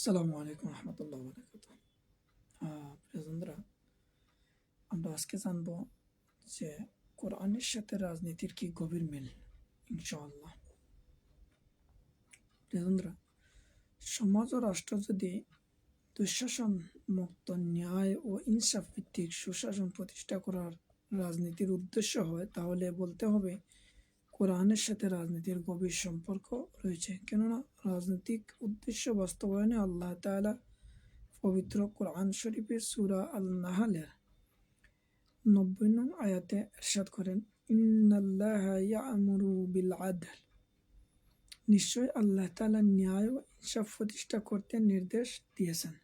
আসসালামু আলাইকুম রহমতুল্লাহ বরকাত। প্রিয় বন্ধুরা, আমরা আজকে জানব যে কোরআনের সাথে রাজনীতির কি গভীর মিল। ইনশাআল্লাহ প্রিয় বন্ধুরা, সমাজ ও রাষ্ট্র যদি দুঃশাসন মুক্ত, ন্যায় ও ইনসাফ ভিত্তিক সুশাসন প্রতিষ্ঠা করার রাজনীতির উদ্দেশ্য হয়, তাহলে বলতে হবে কোরআনের সাথে রাজনীতির গভীর সম্পর্ক রয়েছে। কেননা রাজনৈতিক উদ্দেশ্য বাস্তবায়নে আল্লাহ তাআলা পবিত্র কোরআন শরীফের সূরা আল-নাহলের ৯০ নং আয়াতে ইরশাদ করেন, ইন্নাল্লাহা ইয়া'মুরু বিল আদল, নিশ্চয় আল্লাহ তাআলা ন্যায় ও ইনসাফ প্রতিষ্ঠা করতে নির্দেশ দিয়েছেন।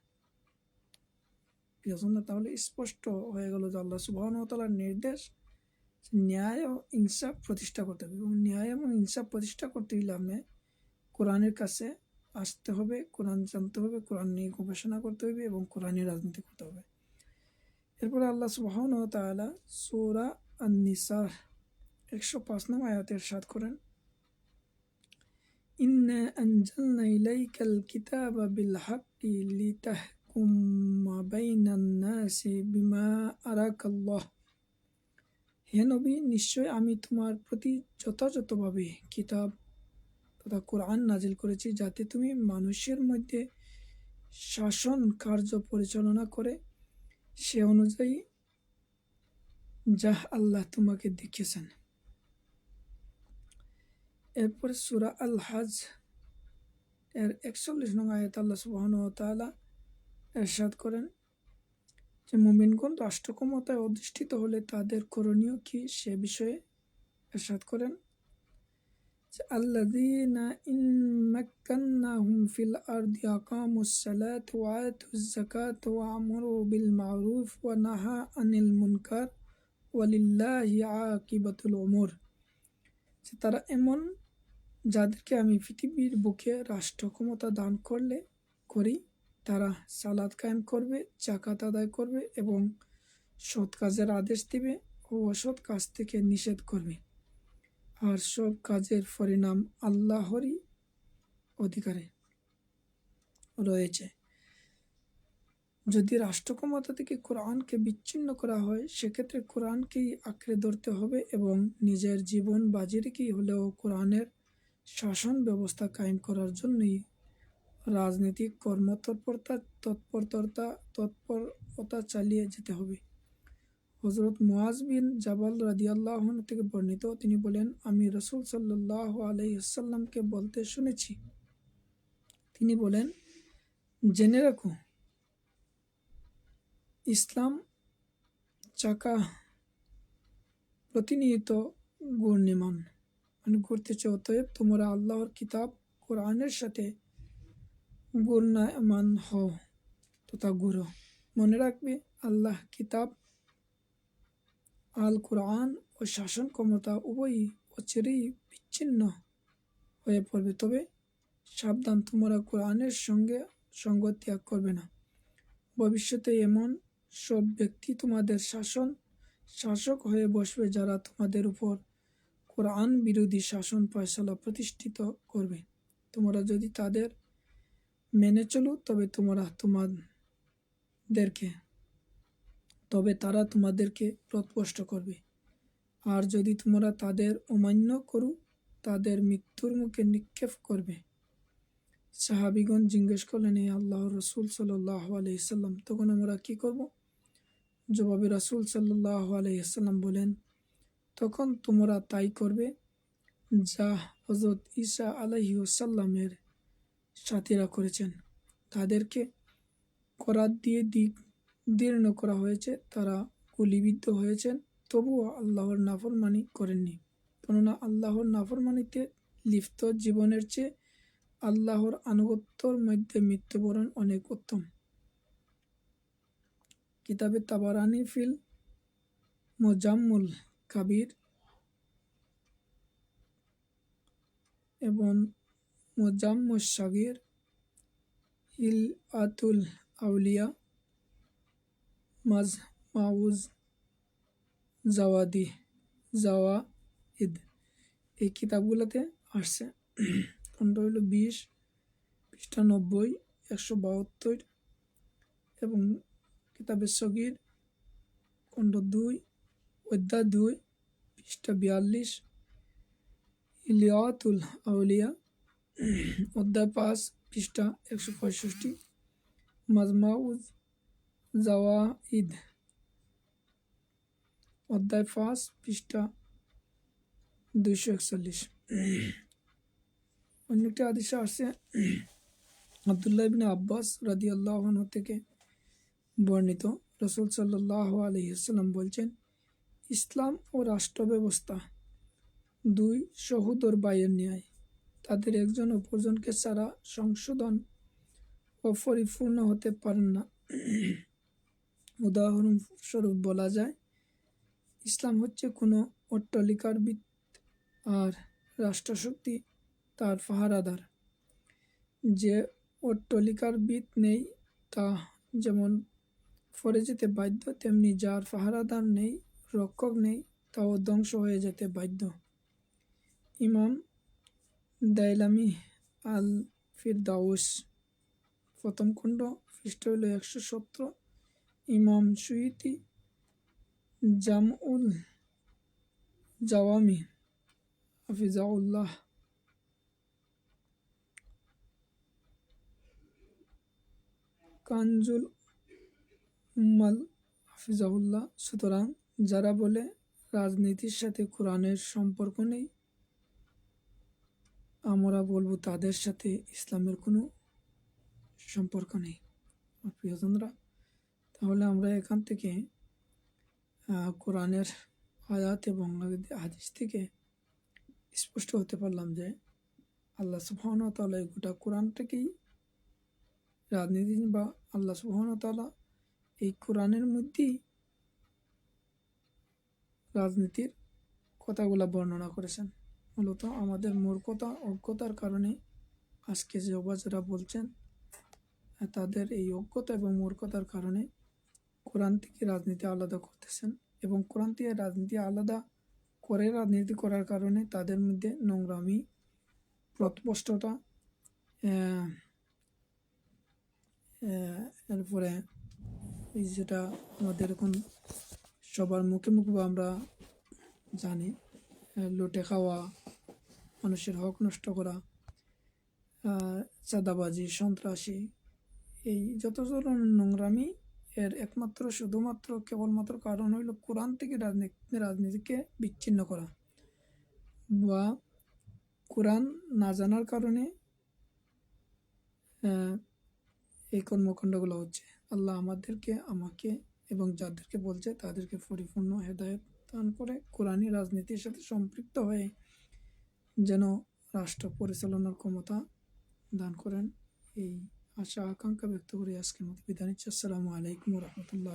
তাহলে স্পষ্ট হয়ে গেল যে আল্লাহ সুবহানাহু ওয়া তাআলার নির্দেশ ন্যায় ও ইনসাফ প্রতিষ্ঠা করতে হবে, এবং ন্যায় এবং ইনসাফ প্রতিষ্ঠা করতে হলে আমি কোরআনের কাছে আসতে হবে, কোরআন জানতে হবে, কোরআন নিয়ে গবেষণা করতে হবে এবং কোরআনের রাজনীতি করতে হবে। এরপরে আল্লাহ সুবহানাহু ওয়া তাআলা সূরা আন-নিসার ১০৫ নং আয়াতে ইরশাদ করেন, ইন্না আনজালনা ইলাইকাল কিতাবা বিল হাক্কি লিতাহকুমা বাইনান নাসি বিমা আরাকাল্লাহ। হে নবী, নিশ্চয় আমি তোমার প্রতি যথাযথভাবে কিতাব তথা কোরআন নাজিল করেছি, যাতে তুমি মানুষের মধ্যে শাসন কার্য পরিচালনা করে সে অনুযায়ী যা আল্লাহ তোমাকে দেখিয়েছেন। এরপরে সূরা আল হজ এর ৪১ নং আয়াতে আল্লাহ সুবহানাহু ওয়া তাআলা ইরশাদ করেন যে মুমিনগণ রাষ্ট্র ক্ষমতায় অধিষ্ঠিত হলে তাদের করণীয় কি সে বিষয়ে ইরশাদ করেন যে আল্লাযীনা ইন মাক্কান্নাহুম ফিল আরদি আকামুস সালাতা ওয়া আতুজ যাকাতা ওয়া আমারু বিল মা'রুফ ওয়া নাহা আনিল মুনকার ওয়ালিল্লাহি আকিবাতুল উমুর। যে তারা এমন যাদেরকে আমি পৃথিবীর বুকে রাষ্ট্র ক্ষমতা দান করি, তারা সালাত কায়েম করবে, যাকাত আদায় করবে এবং সৎ কাজের আদেশ দিবে ও অসৎ কাজ থেকে নিষেধ করবে, আর সব কাজের পরিণাম আল্লাহরই অধিকারে রয়েছে। যদি রাষ্ট্র ক্ষমতা থেকে কোরআনকে বিচ্ছিন্ন করা হয়, সেক্ষেত্রে কোরআনকেই আঁকড়ে ধরতে হবে এবং নিজের জীবন বাজি রেখেই হলেও কোরআনের শাসন ব্যবস্থা কায়েম করার জন্যই রাজনৈতিক তৎপরতা চালিয়ে যেতে হবে। হযরত মুআজ বিন জাবাল রাদিয়াল্লাহু আনহু থেকে বর্ণিত, তিনি বলেন, আমি রাসূল সাল্লাল্লাহু আলাইহি ওয়াসাল্লামকে বলতে শুনেছি, তিনি বলেন, জেনে রাখো, ইসলাম চাকা প্রতিনিয়ত ঘুরতেছে। অতএব তোমরা আল্লাহর কিতাব কোরআনের সাথে ঘূর্ণায়মান হও তথা ঘুরো। মনে রাখবে, আল্লাহ কিতাব আল কোরআন ও শাসন ক্ষমতা উভয়ই অচিরেই বিচ্ছিন্ন হয়ে পড়বে। তবে সাবধান, তোমরা কোরআনের সঙ্গে সঙ্গ ত্যাগ করবে না। ভবিষ্যতে এমন সব ব্যক্তি তোমাদের শাসক হয়ে বসবে, যারা তোমাদের উপর কোরআন বিরোধী শাসন ফয়সালা প্রতিষ্ঠিত করবে। তোমরা যদি তাদের মেনে চলো, তবে তারা তোমাদেরকে পথভ্রষ্ট করবে, আর যদি তোমরা তাদের অমান্য করো, তাদের মৃত্যুর মুখে নিক্ষেপ করবে। সাহাবীগণ জিজ্ঞেস করলেন, হে আল্লাহর রাসূল সাল্লাল্লাহু আলাইহি ওয়াসাল্লাম, তখন আমরা কি করব? জবাবে রাসূল সাল্লাল্লাহু আলাইহি ওয়াসাল্লাম বলেন, তখন তোমরা তাই করবে যা হযরত ঈসা আলাইহিস সালামের সাথীরা করেছেন। তাদেরকে করাত দিয়ে দীর্ণ করা হয়েছে, তারা গুলিবিদ্ধ হয়েছেন, তবুও আল্লাহর নাফরমানি করেননি। কেননা আল্লাহর নাফরমানিতে লিপ্ত জীবনের চেয়ে আল্লাহর আনুগত্যর মধ্যে মৃত্যুবরণ অনেক উত্তম। কিতাবে তাবারানি ফিল মুজাম্মুল কাবির এবং মুজাম্মুস সাগীর, হিলআতুল আউলিয়া, মাজমাউজ জাওয়াইদ এই কিতাবগুলোতে আসছে। কোনটা হলো 20 পৃষ্ঠা 90 172 এবং কিতাবে সগীর খণ্ড 2 অধ্যায় 2 পৃষ্ঠা 42, ইলিয়াতুল আউলিয়া অধ্যায় 5 পৃষ্ঠা 165, মাজমাউজ জাওয়াইদ অধ্যায় 5 পৃষ্ঠা 241। অন্য একটি হাদিসে আসছে আব্দুল্লাহ ইবনে আব্বাস রাদিয়াল্লাহু আনহু থেকে বর্ণিত, রাসূল সাল্লাল্লাহু আলাইহি ওয়াসাল্লাম বলছেন, ইসলাম ও রাষ্ট্র ব্যবস্থা দুই সহোদর ভাইয়ের ন্যায়, তাদের একজন অপরজনকে ছাড়া সংশোধন ও পরিপূর্ণ হতে পারেন না। উদাহরণস্বরূপ বলা যায়, ইসলাম হচ্ছে কোনো অট্টালিকার ভিত আর রাষ্ট্রশক্তি তার পাহারাদার। যে অট্টালিকার ভিত নেই তা যেমন পড়ে যেতে বাধ্য, তেমনি যার পাহারাদার নেই, রক্ষক নেই, তাও ধ্বংস হয়ে যেতে বাধ্য। ইমাম দাইলামি আল ফিরদাউস প্রথম খণ্ড পৃষ্ঠা হইল 117, ইমাম সুয়ুতি জামউল জাওয়ামি হাফিজাহুল্লাহ কানজুল উম্মাল হাফিজাহুল্লাহ। সুতরাং যারা বলে রাজনীতির সাথে কোরআনের সম্পর্ক নেই, আমরা বলবো তাদের সাথে ইসলামের কোনো সম্পর্ক নেই। প্রিয়জনরা, তাহলে আমরা এখান থেকে কোরআনের আয়াত এবং হাদিস থেকে স্পষ্ট হতে পারলাম যে আল্লাহ সুবহানাহু ওয়া তাআলা এই গোটা কোরআনটাকেই রাজনীতি, বা আল্লাহ সুবহানাহু ওয়া তাআলা এই কোরআনের মধ্যেই রাজনীতির কথাগুলো বর্ণনা করেছেন। মূলত আমাদের মূর্খতা অজ্ঞতার কারণে আজকে যে অবাজরা বলছেন, তাদের এই অজ্ঞতা এবং মূর্খতার কারণে কোরআন থেকে রাজনীতি আলাদা করতেছেন, এবং কোরআন থেকে রাজনীতি আলাদা করে রাজনীতি করার কারণে তাদের মধ্যে নোংরামি, পথভ্রষ্টতা, এরপরে এই যেটা আমাদের এখন সবার মুখে মুখে আমরা জানি, লুটে খাওয়া, মানুষের হক নষ্ট করা, চাঁদাবাজি, সন্ত্রাসী, এই যত ধরনের নোংরামি, এর একমাত্র শুধুমাত্র কেবলমাত্র কারণ হইল কোরআন থেকে রাজনীতিকে বিচ্ছিন্ন করা, বা কোরআন না জানার কারণে এই কর্মকাণ্ডগুলো হচ্ছে। আল্লাহ আমাকে এবং যাদেরকে বলছে তাদেরকে পরিপূর্ণ হেদায়েত দান করে কোরআনী রাজনীতির সাথে সম্পৃক্ত হয়ে যেন রাষ্ট্র পরিচালনার ক্ষমতা দান করেন, এই আশা আকাঙ্ক্ষা ব্যক্ত করে আজকের মতো বিদায় নিচ্ছি। আসসালামু আলাইকুম ওয়া রাহমাতুল্লাহ।